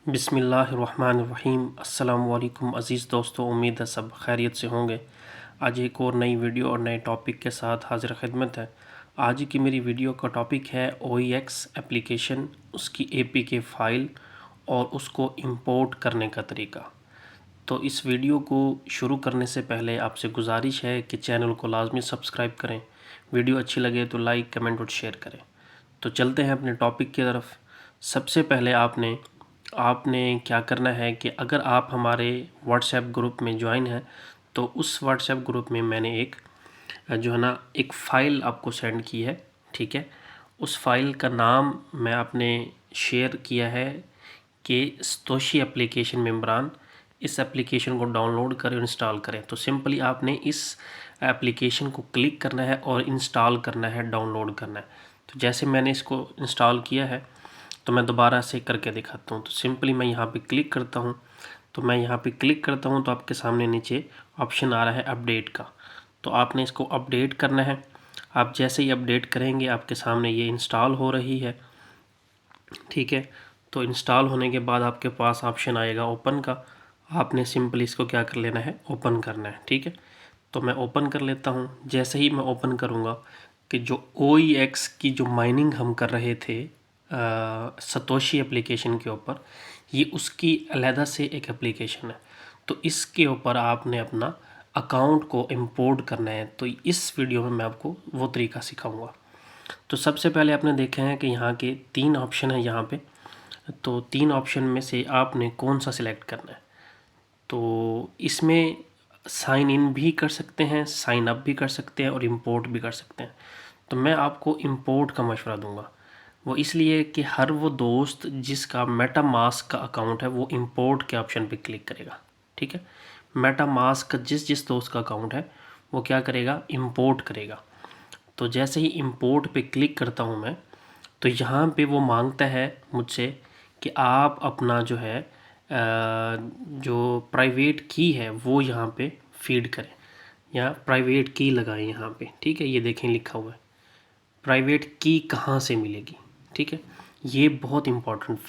बिस्मिल्लाहिर्रहमानिर्रहीम। अस्सलाम वालेकुम अज़ीज़ दोस्तों, उम्मीद है सब खैरियत से होंगे। आज एक और नई वीडियो और नए टॉपिक के साथ हाज़िर खिदमत है। आज की मेरी वीडियो का टॉपिक है OEX एप्लीकेशन, उसकी APK फ़ाइल और उसको इंपोर्ट करने का तरीका। तो इस वीडियो को शुरू करने से पहले आपसे गुजारिश है कि चैनल को लाजमी सब्सक्राइब करें। वीडियो अच्छी लगे तो लाइक, कमेंट और शेयर करें। तो चलते हैं अपने टॉपिक की तरफ। सबसे पहले आपने क्या करना है कि अगर आप हमारे व्हाट्सएप ग्रुप में ज्वाइन हैं तो उस व्हाट्सएप ग्रुप में मैंने एक जो है ना एक फ़ाइल आपको सेंड की है। ठीक है, उस फाइल का नाम मैं आपने शेयर किया है कि सतोशी एप्लीकेशन मेम्बरान। इस एप्लीकेशन को डाउनलोड करें और इंस्टॉल करें। तो सिंपली आपने इस एप्लीकेशन को क्लिक करना है और इंस्टॉल करना है, डाउनलोड करना है। तो जैसे मैंने इसको इंस्टॉल किया है तो मैं दोबारा से करके दिखाता हूँ। तो सिंपली मैं यहाँ पे क्लिक करता हूँ। तो आपके सामने नीचे ऑप्शन आ रहा है अपडेट का। तो आपने इसको अपडेट करना है। आप जैसे ही अपडेट करेंगे आपके सामने ये इंस्टॉल हो रही है। ठीक है, तो इंस्टॉल होने के बाद आपके पास ऑप्शन आएगा ओपन का। आपने सिंपली इसको क्या कर लेना है, ओपन करना है। ठीक है, तो मैं ओपन कर लेता हूँ। जैसे ही मैं ओपन करूँगा कि जो OEX की जो माइनिंग हम कर रहे थे सतोशी एप्लीकेशन के ऊपर, ये उसकी अलहदा से एक एप्लीकेशन है। तो इसके ऊपर आपने अपना अकाउंट को इंपोर्ट करना है। तो इस वीडियो में मैं आपको वो तरीका सिखाऊंगा। तो सबसे पहले आपने देखा है कि यहाँ के 3 ऑप्शन है यहाँ पे। तो 3 ऑप्शन में से आपने कौन सा सिलेक्ट करना है। तो इसमें साइन इन भी कर सकते हैं, साइन अप भी कर सकते हैं और इंपोर्ट भी कर सकते हैं। तो मैं आपको इंपोर्ट का मशवरा दूंगा। वो इसलिए कि हर वो दोस्त जिसका मेटामास्क का अकाउंट है वो इंपोर्ट के ऑप्शन पे क्लिक करेगा। ठीक है, मेटामास्क का जिस दोस्त का अकाउंट है वो क्या करेगा, इंपोर्ट करेगा। तो जैसे ही इंपोर्ट पे क्लिक करता हूँ मैं, तो यहाँ पे वो मांगता है मुझसे कि आप अपना जो है जो प्राइवेट की है वो यहाँ पे फीड करें या प्राइवेट की लगाएं यहाँ पे। ठीक है, ये देखें लिखा हुआ है प्राइवेट की कहाँ से मिलेगी। ठीक है, ये बहुत इम्पोर्टेंट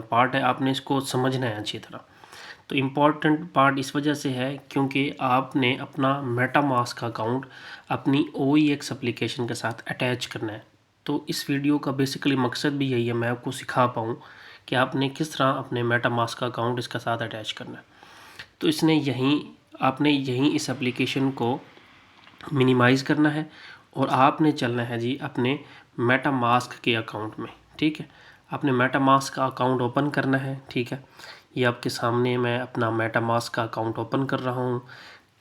पार्ट है, आपने इसको समझना है अच्छी तरह। तो इम्पॉर्टेंट पार्ट इस वजह से है क्योंकि आपने अपना मेटामास्क का अकाउंट अपनी OEX एप्लीकेशन के साथ अटैच करना है। तो इस वीडियो का बेसिकली मकसद भी यही है, मैं आपको सिखा पाऊँ कि आपने किस तरह अपने मेटामास्क का अकाउंट इसके साथ अटैच करना है। तो आपने यहीं इस एप्लीकेशन को मिनिमाइज़ करना है और आपने चलना है जी अपने मेटामास्क के अकाउंट में। ठीक है, आपने मेटामास्क का अकाउंट ओपन करना है। ठीक है, ये आपके सामने मैं अपना मेटामास्क का अकाउंट ओपन कर रहा हूँ।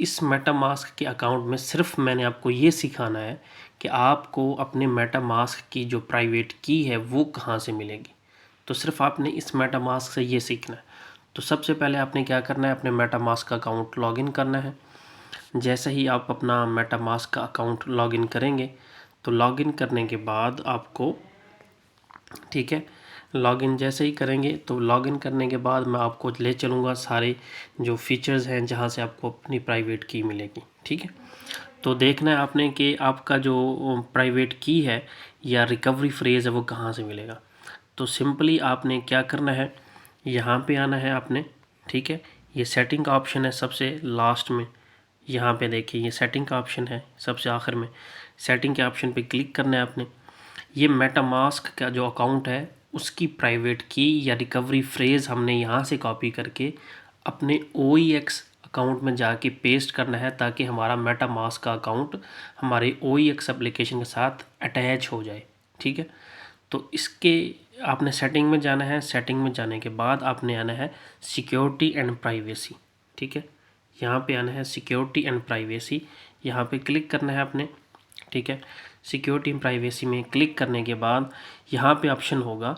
इस मेटामास्क के अकाउंट में सिर्फ मैंने आपको ये सिखाना है कि आपको अपने मेटामास्क की जो प्राइवेट की है वो कहाँ से मिलेगी। तो सिर्फ आपने इस मेटामास्क से ये सीखना है। तो सबसे पहले आपने क्या करना है, अपने मेटामास्क का अकाउंट लॉगिन करना है। जैसे ही आप अपना मेटामास्क का अकाउंट लॉगिन करेंगे तो लॉगिन करने के बाद आपको, ठीक है, लॉगिन जैसे ही करेंगे तो लॉगिन करने के बाद मैं आपको ले चलूँगा सारे जो फीचर्स हैं जहाँ से आपको अपनी प्राइवेट की मिलेगी। ठीक है, तो देखना है आपने कि आपका जो प्राइवेट की है या रिकवरी फ्रेज़ है वो कहाँ से मिलेगा। तो सिंपली आपने क्या करना है, यहाँ पे आना है आपने। ठीक है, ये सेटिंग का ऑप्शन है सबसे लास्ट में। यहाँ पे देखिए ये सेटिंग का ऑप्शन है सबसे आखिर में। सेटिंग के ऑप्शन पे क्लिक करना है आपने। ये मेटामास्क का जो अकाउंट है उसकी प्राइवेट की या रिकवरी फ्रेज़ हमने यहाँ से कॉपी करके अपने OEX अकाउंट में जाके पेस्ट करना है ताकि हमारा मेटामास्क का अकाउंट हमारे OEX एप्लीकेशन के साथ अटैच हो जाए। ठीक है, तो इसके आपने सेटिंग में जाना है। सेटिंग में जाने के बाद आपने आना है सिक्योरिटी एंड प्राइवेसी। ठीक है, यहाँ पे आना है सिक्योरिटी एंड प्राइवेसी, यहाँ पे क्लिक करना है आपने। ठीक है, सिक्योरिटी एंड प्राइवेसी में क्लिक करने के बाद यहाँ पे ऑप्शन होगा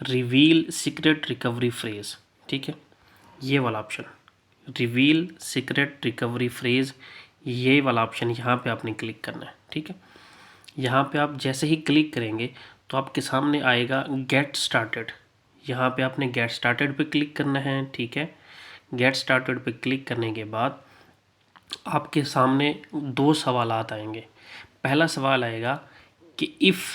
रिवील सीक्रेट रिकवरी फ्रेज़। ठीक है, ये वाला option reveal secret recovery phrase, ये वाला ऑप्शन यहाँ पे आपने क्लिक करना है। ठीक है, यहाँ पे आप जैसे ही क्लिक करेंगे तो आपके सामने आएगा गेट स्टार्टेड। यहाँ पे आपने गेट स्टार्टेड पे क्लिक करना है। ठीक है, गेट स्टार्टेड पे क्लिक करने के बाद आपके सामने 2 सवालात आएंगे। पहला सवाल आएगा कि if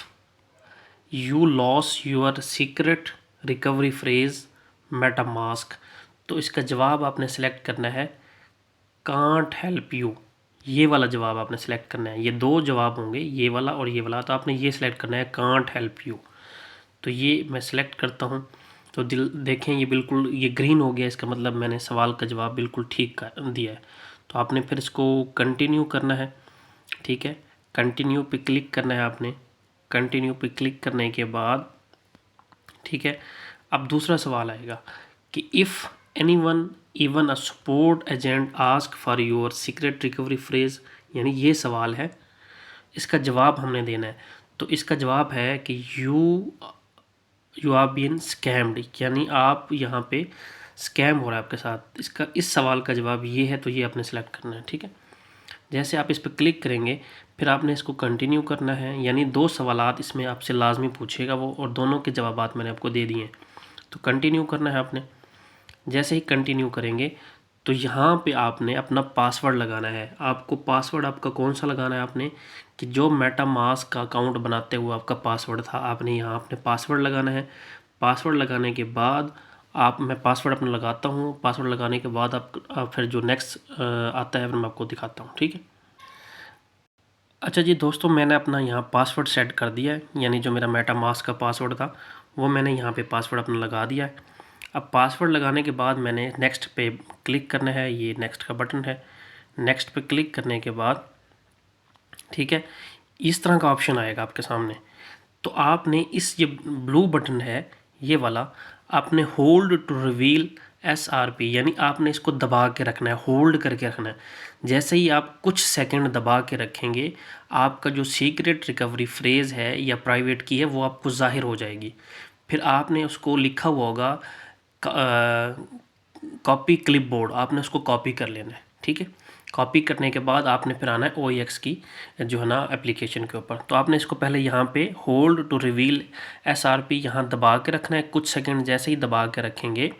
you loss your secret recovery phrase MetaMask. तो इसका जवाब आपने सेलेक्ट करना है कांट हेल्प यू, ये वाला जवाब आपने सेलेक्ट करना है। ये दो जवाब होंगे, ये वाला और ये वाला, तो आपने ये सिलेक्ट करना है कांट हेल्प यू। तो ये मैं सिलेक्ट करता हूँ। तो देखें ये बिल्कुल ये ग्रीन हो गया, इसका मतलब मैंने सवाल का जवाब बिल्कुल ठीक दिया है। तो आपने फिर इसको कंटिन्यू करना है, ठीक है। कंटिन्यू पे क्लिक करना है आपने। कंटिन्यू पे क्लिक करने के बाद, ठीक है, अब दूसरा सवाल आएगा कि if anyone even a support agent ask for your secret recovery phrase, यानी ये सवाल है, इसका जवाब हमने देना है। तो इसका जवाब है कि यू आर बीन स्कैम्ड, यानी आप यहाँ पे स्कैम हो रहा है आपके साथ। इसका इस सवाल का जवाब ये है, तो ये आपने सेलेक्ट करना है, ठीक है। जैसे आप इस पर क्लिक करेंगे फिर आपने इसको कंटिन्यू करना है, यानी दो सवालात इसमें आपसे लाजमी पूछेगा वो, और दोनों के जवाबात मैंने आपको दे दिए हैं। तो कंटिन्यू करना है आपने। जैसे ही कंटिन्यू करेंगे तो यहाँ पे आपने अपना पासवर्ड लगाना है। आपको पासवर्ड आपका कौन सा लगाना है, आपने कि जो मेटामास्क का अकाउंट बनाते हुए आपका पासवर्ड था, आपने यहाँ अपने पासवर्ड लगाना है। पासवर्ड लगाने के बाद मैं पासवर्ड अपना लगाता हूँ। पासवर्ड लगाने के बाद आप फिर जो नेक्स्ट आता है मैं आपको दिखाता हूँ, ठीक है। अच्छा जी दोस्तों, मैंने अपना यहाँ पासवर्ड सेट कर दिया है, यानी जो मेरा मेटामास्क का पासवर्ड था वो मैंने यहाँ पे पासवर्ड अपना लगा दिया है। अब पासवर्ड लगाने के बाद मैंने नेक्स्ट पे क्लिक करना है, ये नेक्स्ट का बटन है। नेक्स्ट पे क्लिक करने के बाद, ठीक है, इस तरह का ऑप्शन आएगा आपके सामने। तो आपने ये ब्लू बटन है ये वाला, आपने होल्ड टू रिवील SRP, यानी आपने इसको दबा के रखना है, होल्ड करके रखना है। जैसे ही आप कुछ सेकंड दबा के रखेंगे, आपका जो सीक्रेट रिकवरी फ्रेज़ है या प्राइवेट की है वो आपको ज़ाहिर हो जाएगी। फिर आपने उसको लिखा हुआ होगा कॉपी क्लिपबोर्ड, आपने उसको कॉपी कर लेना है, ठीक है। कॉपी करने के बाद आपने फिर आना है OEX की जो है ना एप्लीकेशन के ऊपर। तो आपने इसको पहले यहाँ पे होल्ड टू रिवील SRP यहाँ दबा के रखना है कुछ सेकंड। जैसे ही दबा के रखेंगे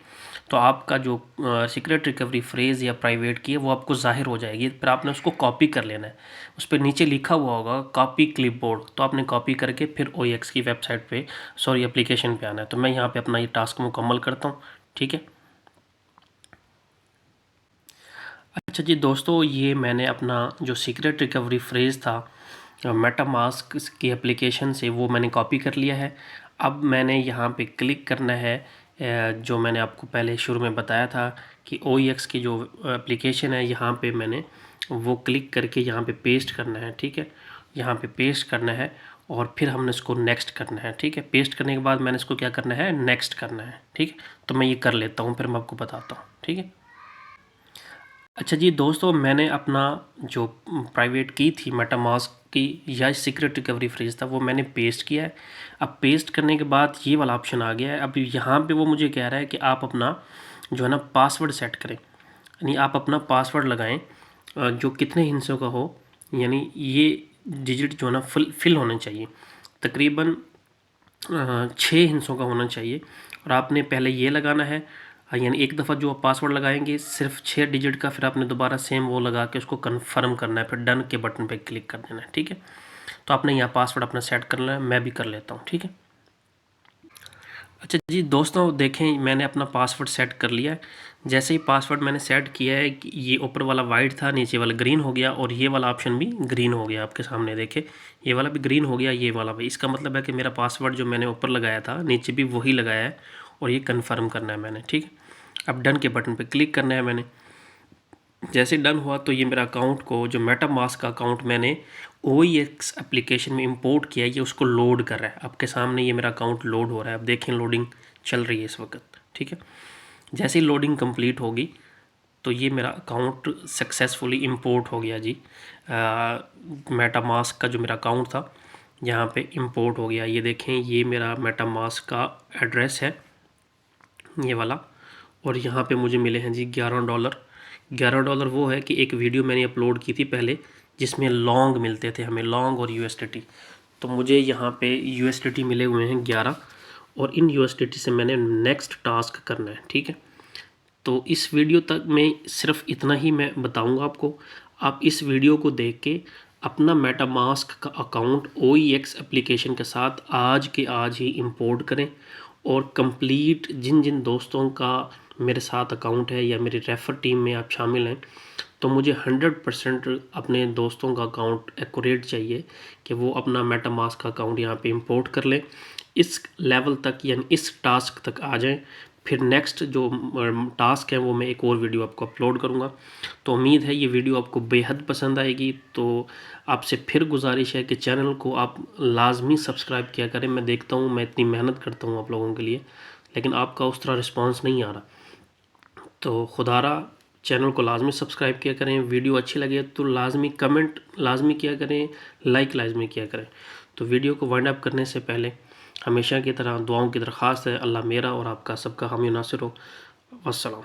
तो आपका जो सीक्रेट रिकवरी फ्रेज़ या प्राइवेट की है वो आपको ज़ाहिर हो जाएगी। फिर आपने उसको कॉपी कर लेना है। उस पर नीचे लिखा हुआ होगा कॉपी क्लिपबोर्ड, तो आपने कॉपी करके फिर OEX की वेबसाइट पे एप्लीकेशन पे आना है। तो मैं यहाँ पे अपना ये टास्क मुकम्मल करता हूँ, ठीक है। अच्छा जी दोस्तों, ये मैंने अपना जो सीक्रेट रिकवरी फ्रेज़ था मेटामास्क की एप्लीकेशन से वो मैंने कॉपी कर लिया है। अब मैंने यहाँ पे क्लिक करना है जो मैंने आपको पहले शुरू में बताया था कि OEX की जो एप्लीकेशन है यहाँ पे मैंने वो क्लिक करके यहाँ पे पेस्ट करना है, ठीक है। यहाँ पे पेस्ट करना है और फिर हमने इसको नेक्स्ट करना है, ठीक है। पेस्ट करने के बाद मैंने इसको क्या करना है, नेक्स्ट करना है, ठीक है। तो मैं ये कर लेता हूँ, फिर मैं आपको बताता हूँ, ठीक है। अच्छा जी दोस्तों, मैंने अपना जो प्राइवेट की थी मेटामास्क की या सीक्रेट रिकवरी फ्रेज था वो मैंने पेस्ट किया है। अब पेस्ट करने के बाद ये वाला ऑप्शन आ गया है। अब यहाँ पे वो मुझे कह रहा है कि आप अपना जो है ना पासवर्ड सेट करें, यानी आप अपना पासवर्ड लगाएं जो कितने हिस्सों का हो, यानी ये डिजिट जो है ना फिल होने चाहिए, तकरीबन 6 हिस्सों का होना चाहिए। और आपने पहले ये लगाना है, यानी एक दफ़ा जो आप पासवर्ड लगाएंगे सिर्फ 6 डिजिट का, फिर आपने दोबारा सेम वो लगा के उसको कंफर्म करना है, फिर डन के बटन पे क्लिक कर देना है, ठीक है। तो आपने यहाँ पासवर्ड अपना सेट करना है, मैं भी कर लेता हूँ, ठीक है। अच्छा जी दोस्तों, देखें मैंने अपना पासवर्ड सेट कर लिया है। जैसे ही पासवर्ड मैंने सेट किया है कि ये ऊपर वाला वाइट था, नीचे वाला ग्रीन हो गया और ये वाला ऑप्शन भी ग्रीन हो गया आपके सामने। देखें ये वाला भी ग्रीन हो गया, ये वाला भी। इसका मतलब है कि मेरा पासवर्ड जो मैंने ऊपर लगाया था नीचे भी वही लगाया है और ये कन्फर्म करना है मैंने, ठीक है। अब डन के बटन पर क्लिक करना है मैंने। जैसे डन हुआ तो ये मेरा अकाउंट को, जो मेटामास्क का अकाउंट मैंने OEX एप्लीकेशन में इंपोर्ट किया है, ये उसको लोड कर रहा है। आपके सामने ये मेरा अकाउंट लोड हो रहा है, अब देखें लोडिंग चल रही है इस वक्त, ठीक है। जैसे ही लोडिंग कंप्लीट होगी तो ये मेरा अकाउंट सक्सेसफुली इंपोर्ट हो गया जी। मेटामास्क का जो मेरा अकाउंट था यहाँ पे इंपोर्ट हो गया। ये देखें ये मेरा मेटामास्क का एड्रेस है ये वाला, और यहाँ पे मुझे मिले हैं जी $11। $11 वो है कि एक वीडियो मैंने अपलोड की थी पहले जिसमें लॉन्ग मिलते थे हमें, लॉन्ग और USDT। तो मुझे यहाँ पे USDT मिले हुए हैं 11, और इन USDT से मैंने नेक्स्ट टास्क करना है, ठीक है। तो इस वीडियो तक में सिर्फ इतना ही मैं बताऊंगा आपको। आप इस वीडियो को देख के अपना मेटामास्क का अकाउंट OEX एप्लीकेशन के साथ आज के आज ही इंपोर्ट करें और कंप्लीट जिन जिन दोस्तों का मेरे साथ अकाउंट है या मेरी रेफ़र टीम में आप शामिल हैं, तो मुझे 100% अपने दोस्तों का अकाउंट एक्यूरेट चाहिए कि वो अपना मेटामास्क का अकाउंट यहाँ पे इंपोर्ट कर लें, इस लेवल तक यानी इस टास्क तक आ जाएं। फिर नेक्स्ट जो टास्क है वो मैं एक और वीडियो आपको अपलोड करूँगा। तो उम्मीद है ये वीडियो आपको बेहद पसंद आएगी। तो आपसे फिर गुजारिश है कि चैनल को आप लाजमी सब्सक्राइब किया करें। मैं देखता हूँ, मैं इतनी मेहनत करता हूँ आप लोगों के लिए, लेकिन आपका उस तरह रिस्पॉन्स नहीं आ रहा। तो खुदारा चैनल को लाजमी सब्सक्राइब किया करें। वीडियो अच्छी लगे तो लाजमी कमेंट लाजमी किया करें, लाइक लाजमी किया करें। तो वीडियो को वाइंड अप करने से पहले हमेशा की तरह दुआओं की दरख्वास्त है, अल्लाह मेरा और आपका सबका हामी नासिर हो। वस्सलाम।